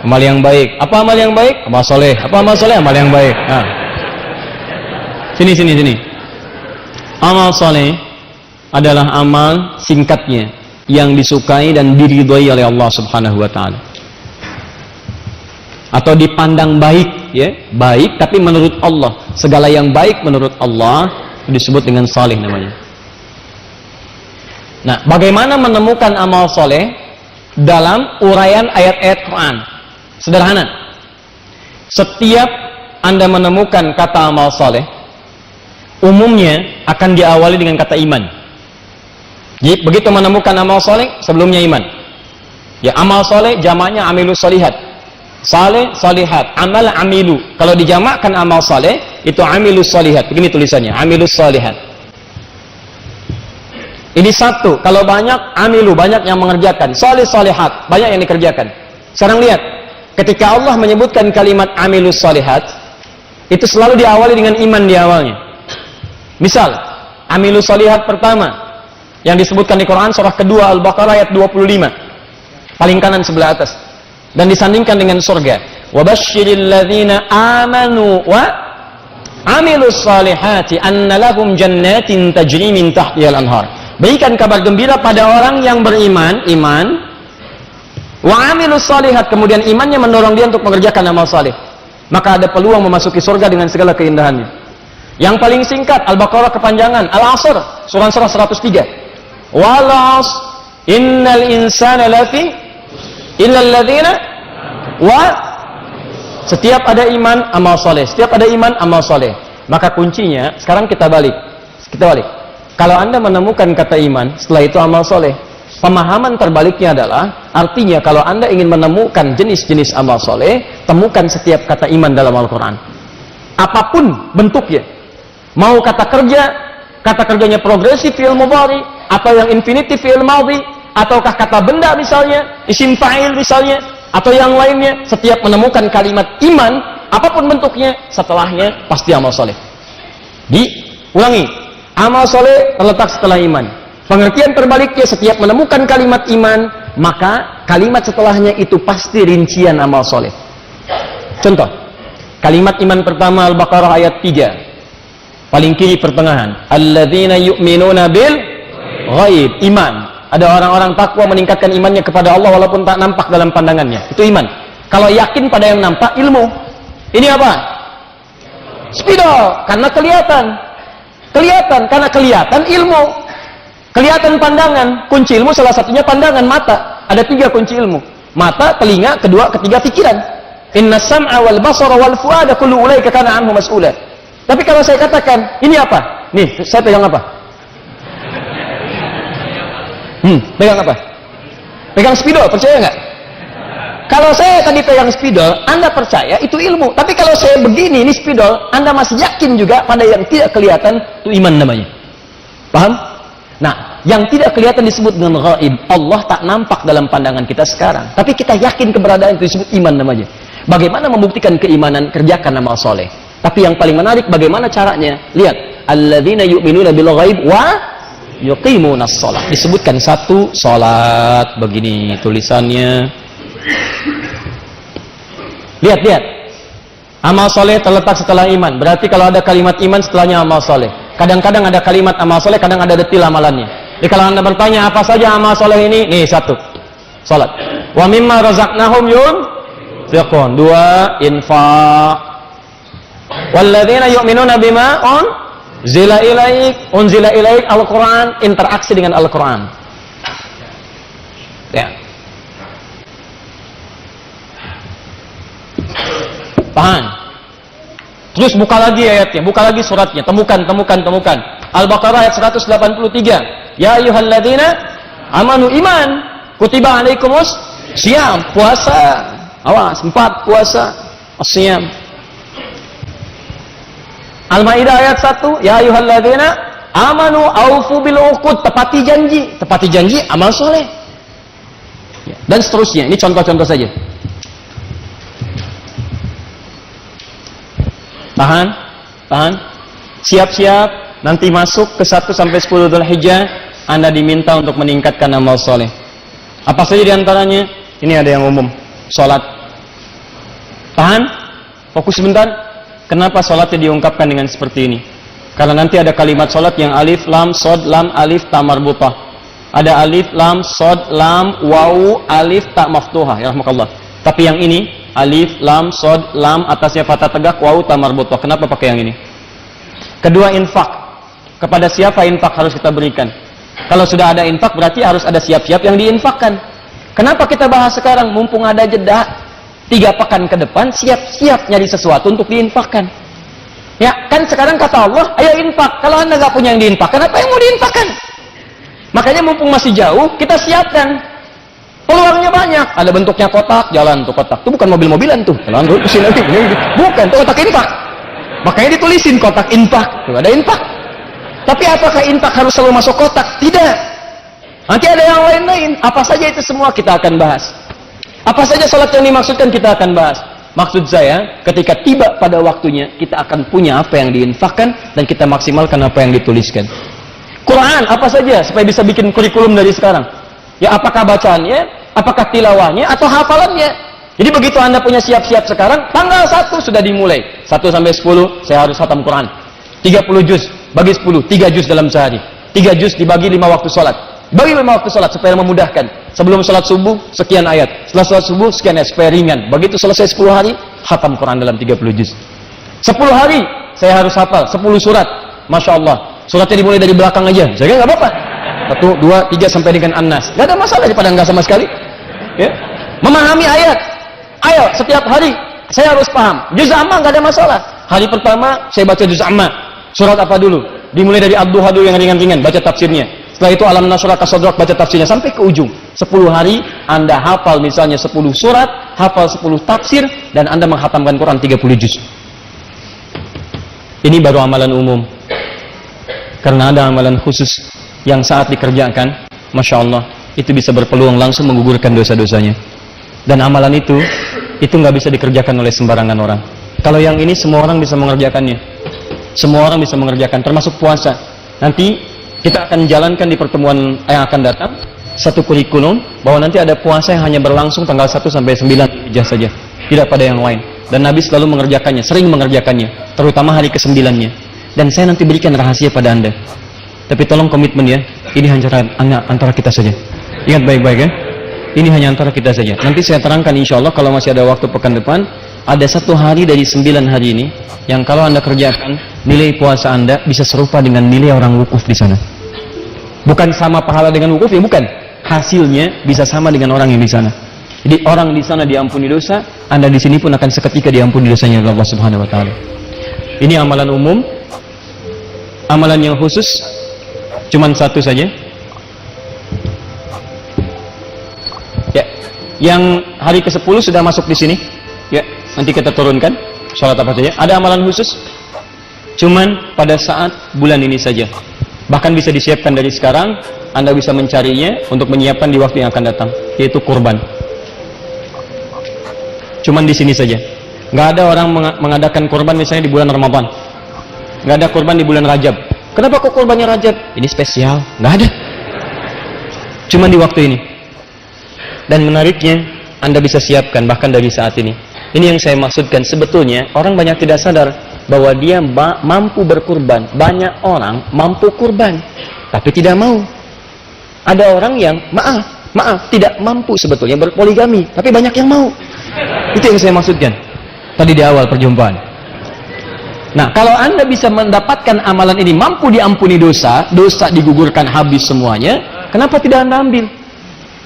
Amal yang baik. Apa amal yang baik? Amal soleh. Apa amal soleh? Amal yang baik. Nah. Sini. Amal soleh adalah amal singkatnya yang disukai dan diridhoi oleh Allah Subhanahu wa taala. Atau dipandang baik, ya, baik tapi menurut Allah. Segala yang baik menurut Allah disebut dengan saleh namanya. Nah, bagaimana menemukan amal soleh dalam uraian ayat-ayat Quran? Sederhana. Setiap Anda menemukan kata amal soleh, umumnya akan diawali dengan kata iman. Jadi, begitu menemukan amal soleh, sebelumnya iman. Ya, amal soleh jamaknya amilus solihat. Saleh, solihat. Amal amilu. Kalau dijamakkan amal soleh, itu amilus solihat. Begini tulisannya, amilus solihat. Ini satu. Kalau banyak, amilu, banyak yang mengerjakan. Soleh, solihat, banyak yang dikerjakan. Sekarang lihat, ketika Allah menyebutkan kalimat amilus solihat, itu selalu diawali dengan iman di awalnya. Misal, amilus solihat pertama yang disebutkan di Quran surah kedua Al-Baqarah ayat 25, paling kanan sebelah atas, dan disandingkan dengan surga. Wabashshiril ladzina amanu wa amilus solihati anna lahum jannatin tajri min tahtihal anhar. Berikan kabar gembira pada orang yang beriman, wa amilus solihat, kemudian imannya mendorong dia untuk mengerjakan amal saleh, maka ada peluang memasuki surga dengan segala keindahannya. Yang paling singkat Al-Baqarah kepanjangan, Al-Asr surah 103. Wal 'asr innal insana lafi illal ladzina wa, setiap ada iman amal saleh, setiap ada iman amal saleh. Maka kuncinya sekarang kita balik. Kalau Anda menemukan kata iman, setelah itu amal saleh. Pemahaman terbaliknya adalah, artinya kalau Anda ingin menemukan jenis-jenis amal soleh, temukan setiap kata iman dalam Al-Quran. Apapun bentuknya. Mau kata kerjanya progresif fi'il mudhari, atau yang infinitif fi'il madhi, ataukah kata benda misalnya, isim fa'il misalnya, atau yang lainnya, setiap menemukan kalimat iman, apapun bentuknya, setelahnya pasti amal soleh. Diulangi, amal soleh terletak setelah iman. Pengertian terbaliknya, setiap menemukan kalimat iman, maka kalimat setelahnya itu pasti rincian amal soleh. Contoh, kalimat iman pertama Al-Baqarah ayat 3, paling kiri pertengahan, alladzina yu'minuna bil ghaib, iman. Ada orang-orang takwa meningkatkan imannya kepada Allah walaupun tak nampak dalam pandangannya. Itu iman. Kalau yakin pada yang nampak, ilmu. Ini apa? Spidol, karena kelihatan. Karena kelihatan ilmu. Kelihatan pandangan, kunci ilmu salah satunya pandangan, mata. Ada 3 kunci ilmu. Mata, telinga, kedua, ketiga pikiran. Inna sam'a wal basara wal fuada kullu ulaika kana anhu mas'ula. Tapi kalau saya katakan, ini apa? Nih, saya pegang apa? Pegang apa? Pegang spidol, percaya nggak? Kalau saya tadi pegang spidol, Anda percaya itu ilmu. Tapi kalau saya begini, ini spidol, Anda masih yakin juga pada yang tidak kelihatan, itu iman namanya. Paham? Nah, yang tidak kelihatan disebut dengan ghaib. Allah tak nampak dalam pandangan kita sekarang, tapi kita yakin keberadaan itu disebut iman namanya. Bagaimana membuktikan keimanan? Kerjakan amal soleh. Tapi yang paling menarik, bagaimana caranya? Lihat, alladzina yu'minuna bil ghaib wa yuqimunas shalah. Disebutkan satu salat, begini tulisannya. Lihat. Amal soleh terletak setelah iman. Berarti kalau ada kalimat iman, setelahnya amal soleh. Kadang-kadang ada kalimat amal soleh, kadang ada detil amalannya. Jadi kalau Anda bertanya apa saja amal soleh ini, nih 1, salat. Wa mimma razaqnahum yunfiqun. 2, infaq. Walladzina yu'minuna bima unzila ilaik Al-Quran, interaksi dengan Al-Quran. Ya. Paham? Terus buka lagi ayatnya, buka lagi suratnya, temukan. Al-Baqarah ayat 183. Ya ayyuhalladzina amanu iman, kutiba alaikumus syiyam, puasa. Awas, 4 puasa, asyam. Al-Maidah ayat 1, ya ayyuhalladzina amanu aufu bil uqud, tepati janji, amal soleh. Dan seterusnya, ini contoh-contoh saja. Tahan. Siap-siap, nanti masuk ke 1 sampai 10 Dzulhijjah, Anda diminta untuk meningkatkan amal soleh. Apa saja diantaranya? Ini ada yang umum, sholat. Tahan, fokus sebentar. Kenapa sholatnya diungkapkan dengan seperti ini? Karena nanti ada kalimat sholat yang alif, lam, sod, lam, alif, ta marbutah. Ada alif, lam, sod, lam, wawu, alif, ta maftuhah. Ya rahmakallah. Tapi yang ini, alif, lam, sod, lam, atasnya fathah tegak, wawu, ta marbutah. Kenapa pakai yang ini? Kedua, infak. Kepada siapa infak harus kita berikan? Kalau sudah ada infak, berarti harus ada siap-siap yang diinfakkan. Kenapa kita bahas sekarang? Mumpung ada jeda 3 pekan ke depan, siap-siap nyari sesuatu untuk diinfakkan. Ya, kan sekarang kata Allah, ayo infak. Kalau Anda nggak punya yang diinfakkan, apa yang mau diinfakkan? Makanya mumpung masih jauh, kita siapkan. Peluangnya banyak. Ada bentuknya kotak, jalan tuh kotak. Itu bukan mobil-mobilan tuh. Jalan tuh kesini lagi. Bukan, itu kotak infak. Makanya ditulisin kotak infak. Tuh ada infak. Tapi apakah infak harus selalu masuk kotak? Tidak. Nanti ada yang lain-lain. Apa saja itu semua kita akan bahas. Apa saja salat yang dimaksudkan kita akan bahas. Maksud saya, ketika tiba pada waktunya, kita akan punya apa yang diinfakkan dan kita maksimalkan apa yang dituliskan. Quran, apa saja supaya bisa bikin kurikulum dari sekarang. Ya, apakah bacaannya, apakah tilawahnya, atau hafalannya. Jadi begitu Anda punya siap-siap sekarang, tanggal 1 sudah dimulai. 1 sampai 10, saya harus khatam Quran. 30 juz, bagi 10, 3 juz dalam sehari. 3 juz dibagi 5 waktu sholat. Bagi 5 waktu sholat supaya memudahkan. Sebelum sholat subuh, sekian ayat. Setelah sholat subuh, sekian ayat, supaya ringan. Begitu selesai 10 hari, khatam Quran dalam 30 juz. 10 hari, saya harus hafal 10 surat. Masya Allah. Suratnya dimulai dari belakang aja. Saya kira nggak apa-apa. 1, 2, 3 sampai dengan An-Nas. Nggak ada masalah daripada nggak sama sekali. Ya. Memahami ayat. Ayo, setiap hari saya harus paham. Juz amma nggak ada masalah. Hari pertama saya baca juz amma. Surat apa dulu? Dimulai dari Ad-Duha dulu yang ringan-ringan, baca tafsirnya. Setelah itu Alam Nashrah Kasadrak, baca tafsirnya sampai ke ujung. 10 hari Anda hafal misalnya 10 surat, hafal 10 tafsir, dan Anda menghatamkan Quran 30 juz. Ini baru amalan umum. Karena ada amalan khusus yang saat dikerjakan, Masya Allah, itu bisa berpeluang langsung menggugurkan dosa-dosanya. Dan amalan itu nggak bisa dikerjakan oleh sembarangan orang. Kalau yang ini semua orang bisa mengerjakannya. Semua orang bisa mengerjakan, termasuk puasa. Nanti kita akan jalankan di pertemuan yang akan datang satu kurikulum bahwa nanti ada puasa yang hanya berlangsung tanggal 1 sampai 9 Dzulhijjah saja, tidak pada yang lain. Dan Nabi selalu mengerjakannya, sering mengerjakannya, terutama hari ke-9-nya. Dan saya nanti berikan rahasia pada Anda. Tapi tolong komitmen ya, ini hanya antara kita saja. Ingat baik-baik ya. Ini hanya antara kita saja. Nanti saya terangkan insya Allah kalau masih ada waktu pekan depan, ada 1 hari dari 9 hari ini yang kalau Anda kerjakan, nilai puasa Anda bisa serupa dengan nilai orang wukuf di sana. Bukan sama pahala dengan wukuf ya, bukan. Hasilnya bisa sama dengan orang yang di sana. Jadi orang di sana diampuni dosa, Anda di sini pun akan seketika diampuni dosanya oleh Allah Subhanahu wa taala. Ini amalan umum. Amalan yang khusus cuman 1 saja. Ya, yang hari ke-10 sudah masuk di sini. Ya, nanti kita turunkan salat apa saja. Ada amalan khusus cuman pada saat bulan ini saja. Bahkan bisa disiapkan dari sekarang, Anda bisa mencarinya untuk menyiapkan di waktu yang akan datang, yaitu kurban. Cuman di sini saja. Nggak ada orang mengadakan kurban misalnya di bulan Ramadan. Nggak ada kurban di bulan Rajab. Kenapa kok kurbannya Rajab? Ini spesial. Nggak ada. Cuman di waktu ini. Dan menariknya, Anda bisa siapkan bahkan dari saat ini. Ini yang saya maksudkan, sebetulnya orang banyak tidak sadar bahwa dia mampu berkurban. Banyak orang mampu kurban tapi tidak mau. Ada orang yang maaf tidak mampu sebetulnya berpoligami tapi banyak yang mau. Itu yang saya maksudkan tadi di awal perjumpaan. Nah, kalau Anda bisa mendapatkan amalan ini, mampu diampuni dosa digugurkan habis semuanya, kenapa tidak Anda ambil?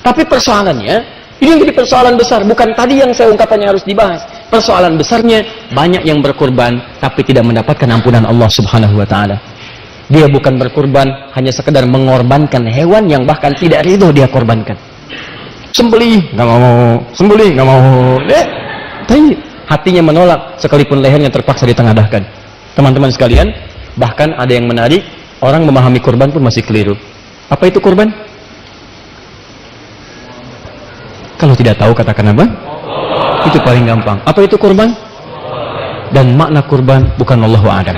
Tapi persoalannya, ini yang jadi persoalan besar, bukan tadi yang saya ungkapannya harus dibahas. Persoalan besarnya, banyak yang berkurban tapi tidak mendapatkan ampunan Allah Subhanahu wa taala. Dia bukan berkurban, hanya sekedar mengorbankan hewan yang bahkan tidak ridho dia korbankan. Sembelih, nggak mau. Sembelih, nggak mau. Tapi hatinya menolak, sekalipun lehernya terpaksa ditengadahkan. Teman-teman sekalian, bahkan ada yang menarik, orang memahami kurban pun masih keliru. Apa itu kurban? Kalau tidak tahu katakan apa? Itu paling gampang. Apa itu kurban? Dan makna kurban bukan Allahu a'lam.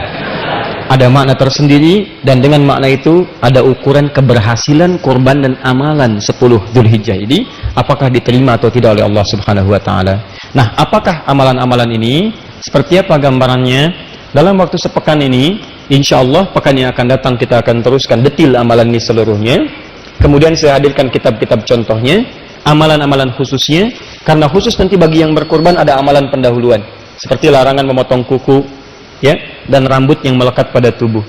Ada makna tersendiri, dan dengan makna itu ada ukuran keberhasilan kurban dan amalan 10 Dzulhijjah ini, apakah diterima atau tidak oleh Allah Subhanahu wa taala. Nah, apakah amalan-amalan ini? Seperti apa gambarannya? Dalam waktu sepekan ini, insya Allah pekan yang akan datang kita akan teruskan detil amalan ini seluruhnya. Kemudian saya hadirkan kitab-kitab contohnya, amalan-amalan khususnya, karena khusus nanti bagi yang berkurban ada amalan pendahuluan, seperti larangan memotong kuku, ya, dan rambut yang melekat pada tubuh.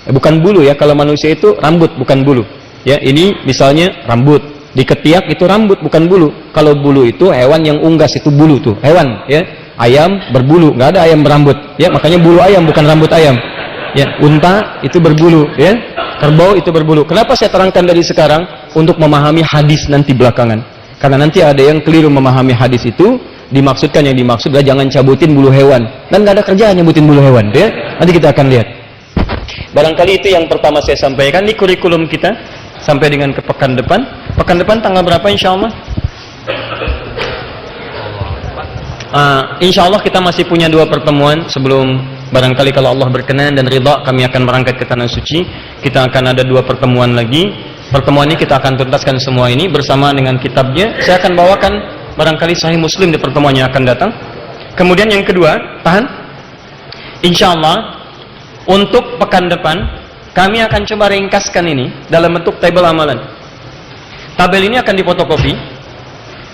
Bukan bulu ya, kalau manusia itu rambut bukan bulu. Ya, ini misalnya rambut di ketiak itu rambut bukan bulu. Kalau bulu itu hewan yang unggas, itu bulu tuh hewan. Ya, ayam berbulu, nggak ada ayam berambut. Ya, makanya bulu ayam bukan rambut ayam. Ya, unta itu berbulu. Ya, kerbau itu berbulu. Kenapa saya terangkan dari sekarang? Untuk memahami hadis nanti belakangan. Karena nanti ada yang keliru memahami hadis itu, dimaksudkan yang dimaksud adalah jangan cabutin bulu hewan, dan nggak ada kerjaan nyabutin bulu hewan, ya. Nanti kita akan lihat. Barangkali itu yang pertama saya sampaikan di kurikulum kita sampai dengan ke pekan depan. Pekan depan tanggal berapa insya Allah? Insya Allah kita masih punya 2 pertemuan sebelum barangkali kalau Allah berkenan dan ridha kami akan berangkat ke Tanah Suci. Kita akan ada 2 pertemuan lagi. Pertemuan ini kita akan tuntaskan semua ini bersama dengan kitabnya. Saya akan bawakan barangkali Sahih Muslim di pertemuan yang akan datang. Kemudian yang kedua, Insya Allah untuk pekan depan kami akan coba ringkaskan ini dalam bentuk tabel amalan. Tabel ini akan difotokopi.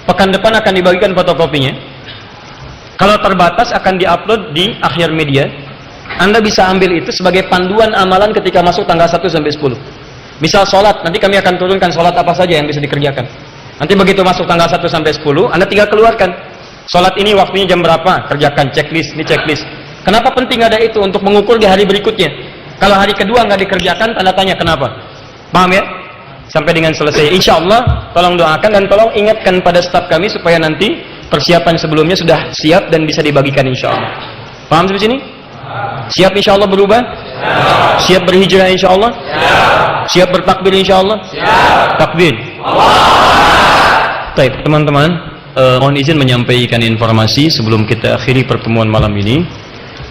Pekan depan akan dibagikan fotokopinya. Kalau terbatas akan diupload di akhir media. Anda bisa ambil itu sebagai panduan amalan ketika masuk tanggal 1 sampai 10. Misal sholat, nanti kami akan turunkan sholat apa saja yang bisa dikerjakan. Nanti begitu masuk tanggal 1 sampai 10, Anda tinggal keluarkan. Sholat ini waktunya jam berapa? Kerjakan checklist, ini checklist. Kenapa penting ada itu? Untuk mengukur di hari berikutnya. Kalau hari kedua nggak dikerjakan, tanda tanya kenapa. Paham ya? Sampai dengan selesai. Insya Allah, tolong doakan dan tolong ingatkan pada staf kami supaya nanti persiapan sebelumnya sudah siap dan bisa dibagikan insya Allah. Paham sampai sini? Siap insya Allah berubah? Siap berhijrah insya Allah? Siap bertakbir insya Allah? Takbir. Baik, teman-teman, mohon izin menyampaikan informasi sebelum kita akhiri pertemuan malam ini.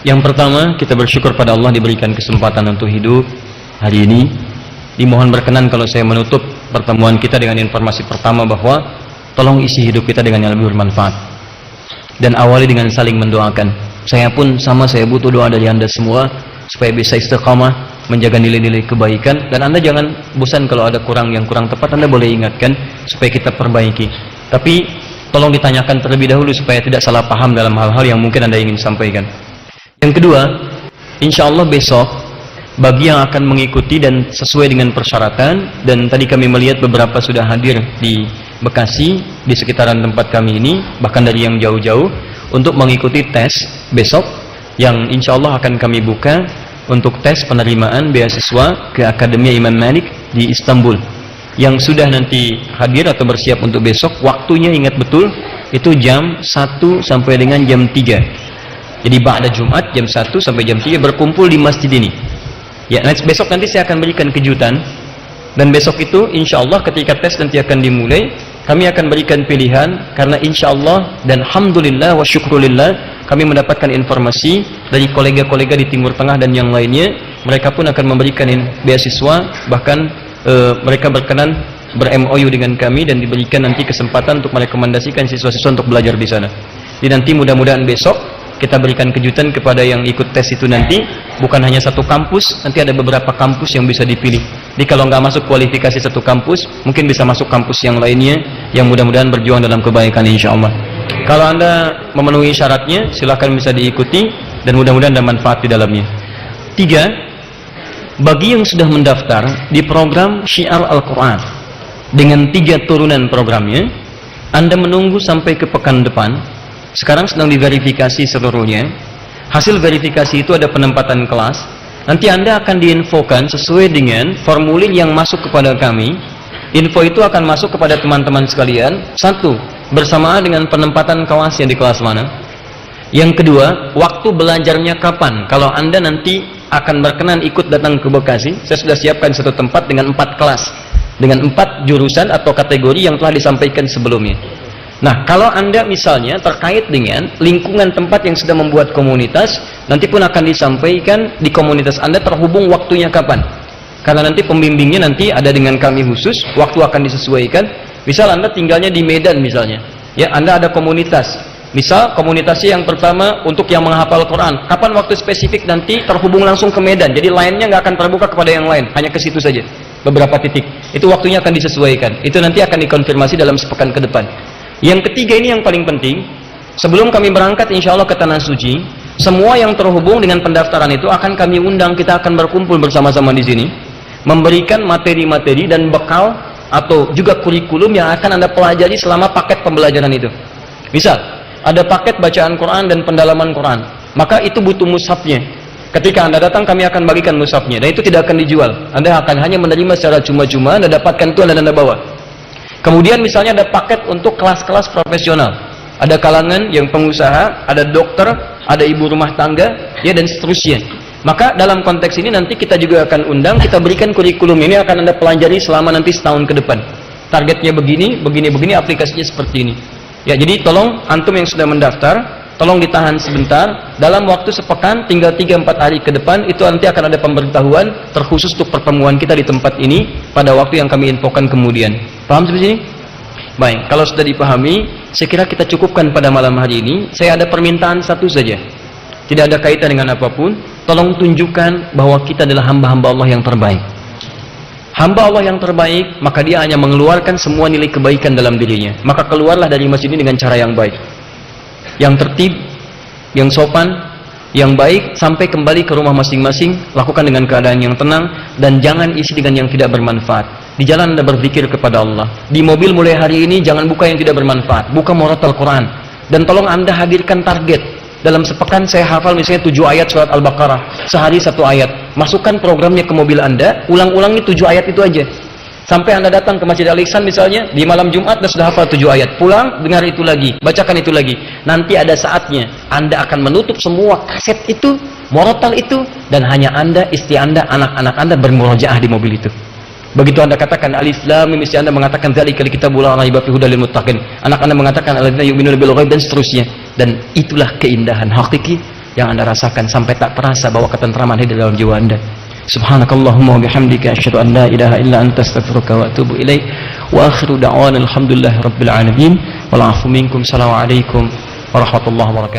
Yang pertama, kita bersyukur pada Allah diberikan kesempatan untuk hidup hari ini. Dimohon berkenan kalau saya menutup pertemuan kita dengan informasi pertama bahwa tolong isi hidup kita dengan yang lebih bermanfaat. Dan awali dengan saling mendoakan. Saya pun sama, saya butuh doa dari Anda semua supaya bisa istiqamah menjaga nilai-nilai kebaikan. Dan Anda jangan bosan kalau ada yang kurang tepat, Anda boleh ingatkan supaya kita perbaiki. Tapi tolong ditanyakan terlebih dahulu supaya tidak salah paham dalam hal-hal yang mungkin Anda ingin sampaikan. Yang kedua, insya Allah besok bagi yang akan mengikuti dan sesuai dengan persyaratan, dan tadi kami melihat beberapa sudah hadir di Bekasi, di sekitaran tempat kami ini, bahkan dari yang jauh-jauh, untuk mengikuti tes besok yang insya Allah akan kami buka untuk tes penerimaan beasiswa ke Akademi Imam Malik di Istanbul. Yang sudah nanti hadir atau bersiap untuk besok, waktunya ingat betul, itu jam 1 sampai dengan jam 3. Jadi ba'da Jumat jam 1 sampai jam 3 berkumpul di masjid ini. Ya, besok nanti saya akan berikan kejutan. Dan besok itu insya Allah ketika tes nanti akan dimulai, kami akan berikan pilihan karena insya Allah dan alhamdulillah wa syukrulillah kami mendapatkan informasi dari kolega-kolega di Timur Tengah dan yang lainnya. Mereka pun akan memberikan beasiswa, bahkan mereka berkenan ber-MOU dengan kami dan diberikan nanti kesempatan untuk merekomendasikan siswa-siswa untuk belajar di sana. Jadi nanti mudah-mudahan besok kita berikan kejutan kepada yang ikut tes itu nanti, bukan hanya satu kampus, nanti ada beberapa kampus yang bisa dipilih. Jadi kalau nggak masuk kualifikasi satu kampus, mungkin bisa masuk kampus yang lainnya, yang mudah-mudahan berjuang dalam kebaikan insya Allah. Kalau Anda memenuhi syaratnya, silakan bisa diikuti, dan mudah-mudahan ada manfaat di dalamnya. 3, bagi yang sudah mendaftar di program Syiar Al-Quran, dengan 3 turunan programnya, Anda menunggu sampai ke pekan depan. Sekarang sedang diverifikasi seluruhnya. Hasil verifikasi itu ada penempatan kelas. Nanti Anda akan diinfokan sesuai dengan formulir yang masuk kepada kami. Info itu akan masuk kepada teman-teman sekalian. 1, bersamaan dengan penempatan kelasnya di kelas mana. Yang kedua, waktu belajarnya kapan. Kalau Anda nanti akan berkenan ikut datang ke Bekasi, saya sudah siapkan satu tempat dengan 4 kelas, dengan 4 jurusan atau kategori yang telah disampaikan sebelumnya. Nah, kalau Anda misalnya terkait dengan lingkungan tempat yang sudah membuat komunitas, nanti pun akan disampaikan di komunitas Anda terhubung waktunya kapan. Karena nanti pembimbingnya nanti ada dengan kami khusus, waktu akan disesuaikan. Misal Anda tinggalnya di Medan misalnya, ya Anda ada komunitas. Misal komunitasnya yang pertama untuk yang menghafal Quran. Kapan waktu spesifik nanti terhubung langsung ke Medan. Jadi lainnya nggak akan terbuka kepada yang lain, hanya ke situ saja. Beberapa titik. Itu waktunya akan disesuaikan. Itu nanti akan dikonfirmasi dalam sepekan ke depan. Yang ketiga ini yang paling penting, sebelum kami berangkat insya Allah ke Tanah Suci, semua yang terhubung dengan pendaftaran itu akan kami undang, kita akan berkumpul bersama-sama di sini, memberikan materi-materi dan bekal atau juga kurikulum yang akan Anda pelajari selama paket pembelajaran itu. Misal, ada paket bacaan Quran dan pendalaman Quran, maka itu butuh mushafnya. Ketika Anda datang kami akan bagikan mushafnya, dan itu tidak akan dijual. Anda akan hanya menerima secara cuma-cuma, Anda dapatkan itu dan Anda bawa. Kemudian misalnya ada paket untuk kelas-kelas profesional. Ada kalangan yang pengusaha, ada dokter, ada ibu rumah tangga, ya dan seterusnya. Maka dalam konteks ini nanti kita juga akan undang, kita berikan kurikulum ini akan Anda pelajari selama nanti setahun ke depan. Targetnya begini, begini, aplikasinya seperti ini. Ya, jadi tolong antum yang sudah mendaftar, tolong ditahan sebentar, dalam waktu sepekan, tinggal 3-4 hari ke depan, itu nanti akan ada pemberitahuan terkhusus untuk pertemuan kita di tempat ini, pada waktu yang kami infokan kemudian. Paham sampai sini? Baik, kalau sudah dipahami, saya kira kita cukupkan pada malam hari ini. Saya ada permintaan satu saja, tidak ada kaitan dengan apapun. Tolong tunjukkan bahwa kita adalah hamba-hamba Allah yang terbaik. Hamba Allah yang terbaik, maka dia hanya mengeluarkan semua nilai kebaikan dalam dirinya. Maka keluarlah dari masjid ini dengan cara yang baik, yang tertib, yang sopan, yang baik, sampai kembali ke rumah masing-masing. Lakukan dengan keadaan yang tenang, dan jangan isi dengan yang tidak bermanfaat. Di jalan Anda berzikir kepada Allah. Di mobil mulai hari ini jangan buka yang tidak bermanfaat, buka murattal Quran. Dan tolong Anda hadirkan target. Dalam sepekan saya hafal misalnya 7 ayat surat Al-Baqarah, sehari 1 ayat. Masukkan programnya ke mobil Anda, ulang-ulangi 7 ayat itu aja. Sampai Anda datang ke Masjid Al-Ihsan misalnya, di malam Jumat dan sudah hafal 7 ayat. Pulang, dengar itu lagi, bacakan itu lagi. Nanti ada saatnya Anda akan menutup semua kaset itu, murattal itu, dan hanya Anda, istri Anda, anak-anak Anda bermurojaah di mobil itu. Begitu Anda katakan Alif Lam Mim, istri Anda mengatakan dzalikal kitabul la raiba fihi hudal lil muttaqin. Anak Anda mengatakan alladzina yu'minuna bil ghaib, dan seterusnya. Dan itulah keindahan hakiki yang Anda rasakan sampai tak terasa bahwa ketentraman hidup dalam jiwa Anda. Subhanakallahumma wa bihamdika asyhadu an la ilaha illa anta astaghfiruka wa atubu ilaik. Wa akhiru da'wana alhamdulillahi rabbil alamin. Wal 'afwu minkum. Assalamualaikum warahmatullahi wabarakatuh.